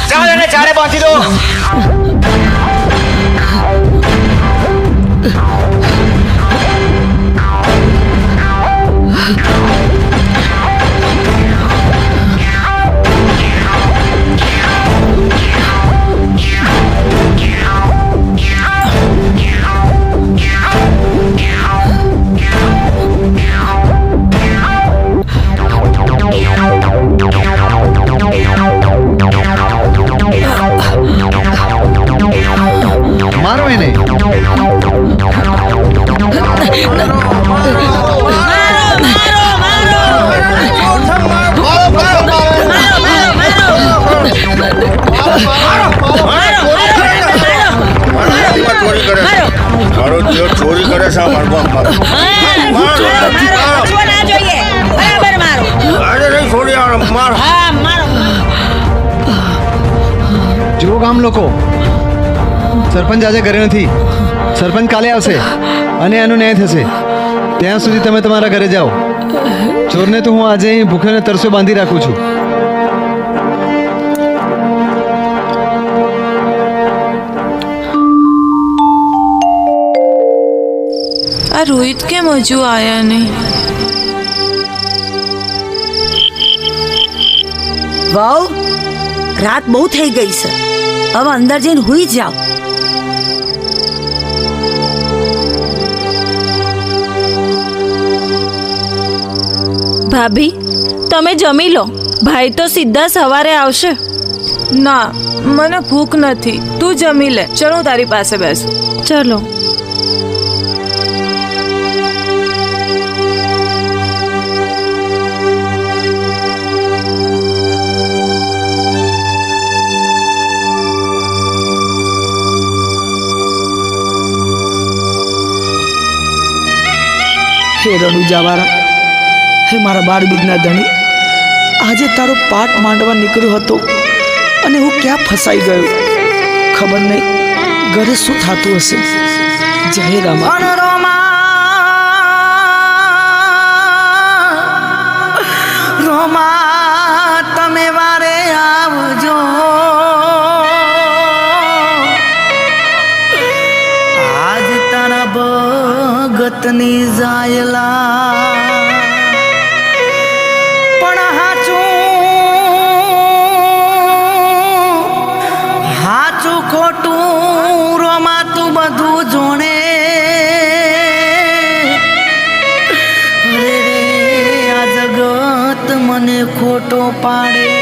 ચાલ એને ચારે બાંધી દો. મારો એને. ચોરી કરે છે જુઓ ગામ લોકો, સરપંચ આજે ઘરે નથી. સરપંચ કાલે આવશે અને એનો ન્યાય થશે. ત્યાં સુધી તમે તમારા ઘરે જાઓ. ચોરને તો હું આજે અહીં ભૂખ્યોને તરસ્યો બાંધી રાખું છું. આ રોહિત કેમ હજુ આયા નહીં? વાવ, રાત બહુ થઈ ગઈ છે. હવે અંદર જઈને હુઈ જાઓ. ભાભી, તમે જમી લો. ભાઈ તો સીધા સવારે આવશે. ના, મને ભૂખ નથી. તું જમી લે. ચલ હું તારી પાસે બેસું. ચલો. હે રણુજાવાળા, હે મારા બાળ બીજના ધણી, આજે તારો પાઠ માંડવા નીકળ્યો હતો અને હું ક્યાં ફસાઈ ગયો ખબર નહીં. ઘરે શું થતું હશે? જય રામા. રોમા, તમે વારે આવજો. આજ તારા ભગતની જાયલા પણ હાચું ખોટું રોમા તું બધું જોણે. રે આ જગત મને ખોટો પાડે.